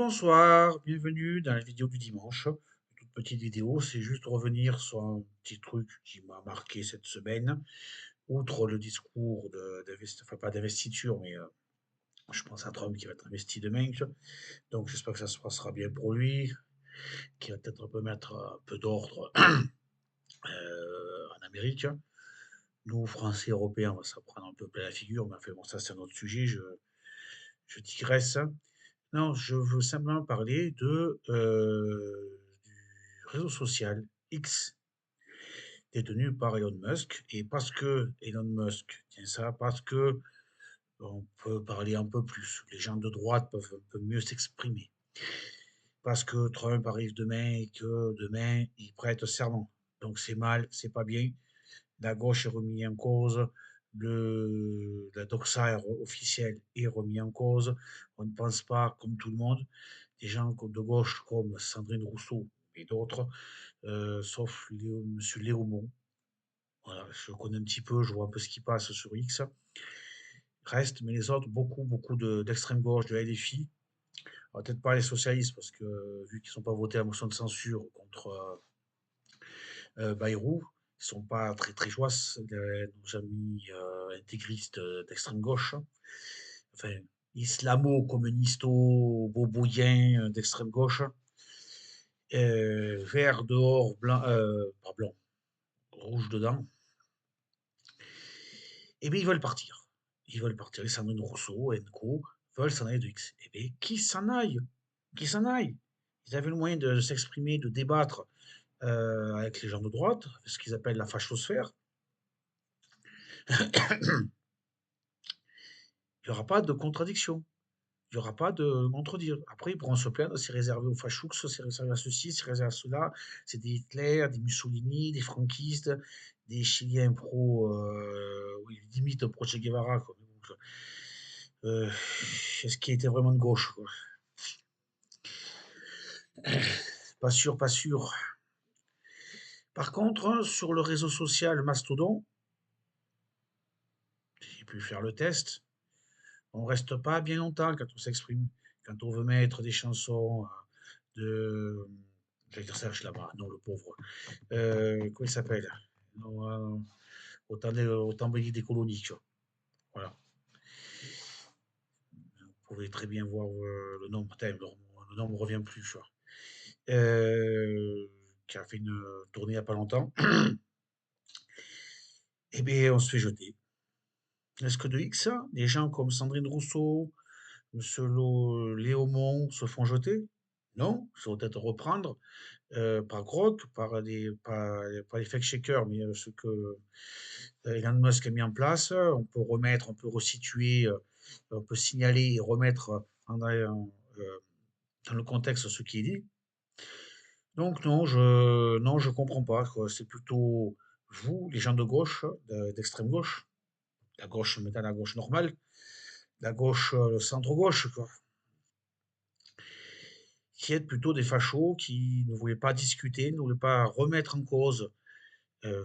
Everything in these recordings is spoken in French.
Bonsoir, bienvenue dans la vidéo du dimanche. Une toute petite vidéo, c'est juste revenir sur un petit truc qui m'a marqué cette semaine. Outre le discours enfin pas d'investiture, mais je pense à Trump qui va être investi demain. Donc j'espère que ça se passera bien pour lui, qui va peut-être un peu mettre un peu d'ordre en Amérique. Nous, Français, Européens, on va s'en prendre un peu plein la figure, mais enfin bon, ça c'est un autre sujet, je digresse. Non, je veux simplement parler du réseau social X détenu par Elon Musk. Et parce que Elon Musk tient ça, parce que on peut parler un peu plus, les gens de droite peuvent un peu mieux s'exprimer. Parce que Trump arrive demain et que demain il prête serment. Donc c'est mal, c'est pas bien. La gauche est remise en cause, la doxa officielle est remise en cause. On ne pense pas comme tout le monde. Des gens de gauche comme Sandrine Rousseau et d'autres, sauf Monsieur Léaumont. Voilà, je connais un petit peu, je vois un peu ce qui passe sur X. Reste, mais les autres, beaucoup d'extrême gauche, de LFI. On va peut-être pas les socialistes, parce que vu qu'ils ne sont pas votés à la motion de censure contre Bayrou, ils sont pas très joyeux, nos amis intégristes d'extrême gauche. Enfin, islamo-communisto-boboyens d'extrême gauche. Vert dehors, blanc, pas blanc, rouge dedans. Et bien ils veulent partir. Ils veulent partir. Les Sandrine Rousseau, Co. veulent s'en aller de X. Et bien qui s'en aille. Qui s'en aille. Ils avaient le moyen de s'exprimer, de débattre avec les gens de droite, ce qu'ils appellent la fachosphère. Il n'y aura pas de contradiction. Il n'y aura pas de contredire. Après, ils pourront se plaindre, c'est réservé aux fachous, c'est réservé à ceci, c'est réservé à cela. C'est des Hitler, des Mussolini, des franquistes, des Chiliens oui, limite pro Che Guevara, quoi. Donc, est-ce qu'il était vraiment de gauche, quoi. Pas sûr, pas sûr. Par contre, sur le réseau social Mastodon, j'ai pu faire le test, on reste pas bien longtemps quand on s'exprime. Quand on veut mettre des chansons de. J'allais dire Serge là-bas, non, le pauvre. Comment il s'appelle? Non, autant briller des colonies, tu vois. Voilà. Vous pouvez très bien voir le nom, le nom me revient plus, tu vois. Qui a fait une tournée il n'y a pas longtemps. Eh bien, on se fait jeter. Est-ce que de X, des gens comme Sandrine Rousseau, Monsieur Léaumont se font jeter? Non, ils vont peut-être reprendre par Grok, par les fact-checkers, mais ce que Elon Musk a mis en place. On peut remettre, on peut resituer, on peut signaler et remettre dans le contexte ce qui est dit. Donc non, je comprends pas, quoi. C'est plutôt vous, les gens de gauche, d'extrême gauche, la gauche, mais dans la gauche normale, la gauche, le centre-gauche, quoi, qui êtes plutôt des fachos qui ne voulaient pas discuter, ne voulaient pas remettre en cause, euh,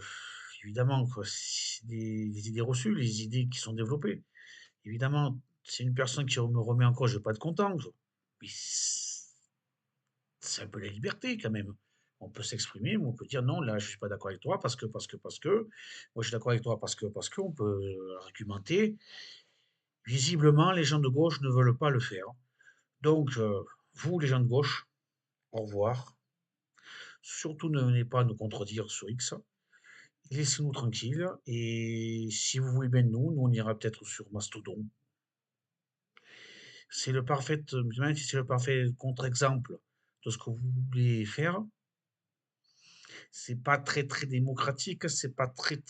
évidemment, quoi, c'est des idées reçues, les idées qui sont développées. Évidemment, c'est une personne qui me remet en cause, je vais pas être content, quoi. Mais c'est un peu la liberté quand même. On peut s'exprimer, mais on peut dire non, là, je suis pas d'accord avec toi parce que. Moi, je suis d'accord avec toi parce que. On peut argumenter. Visiblement, les gens de gauche ne veulent pas le faire. Donc, vous, les gens de gauche, au revoir. Surtout ne venez pas nous contredire sur X. Laissez-nous tranquilles. Et si vous voulez bien de nous, on ira peut-être sur Mastodon. C'est le parfait contre-exemple de ce que vous voulez faire. C'est pas très démocratique, c'est pas très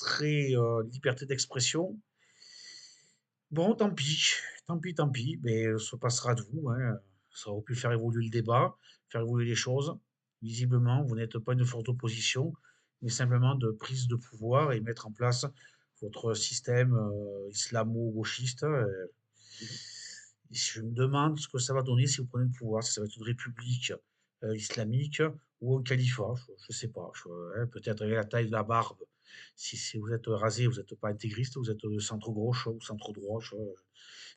liberté d'expression. Bon, tant pis, mais ça passera de vous, hein. Ça aurait pu faire évoluer le débat, faire évoluer les choses. Visiblement, vous n'êtes pas une forte opposition, mais simplement de prise de pouvoir et mettre en place votre système islamo-gauchiste. Je me demande ce que ça va donner si vous prenez le pouvoir, si ça va être une république islamique ou un califat, je sais pas. Hein, peut-être avec la taille de la barbe. Si vous êtes rasé, vous n'êtes pas intégriste, vous êtes centre-gauche ou centre-droit.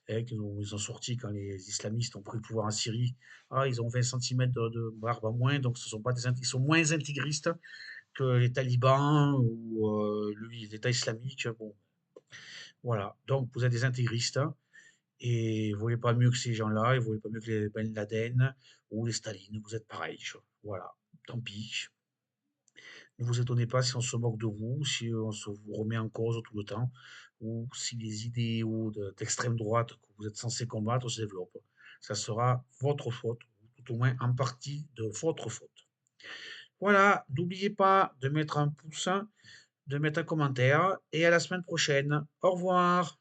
hein, ils ont sorti quand les islamistes ont pris le pouvoir en Syrie. Ah, ils ont 20 centimètres de barbe en moins, donc ce sont pas ils sont moins intégristes que les talibans ou l'État islamique. Bon, voilà. Donc, vous êtes des intégristes hein, et vous voulez pas mieux que ces gens-là, et vous voulez pas mieux que les Ben Laden ou les Staline. Vous êtes pareil. Voilà. Tant pis. Ne vous étonnez pas si on se moque de vous, si on se vous remet en cause tout le temps, ou si les idéaux d'extrême droite que vous êtes censé combattre se développent. Ça sera votre faute, ou tout au moins en partie de votre faute. Voilà, n'oubliez pas de mettre un pouce, de mettre un commentaire, et à la semaine prochaine. Au revoir.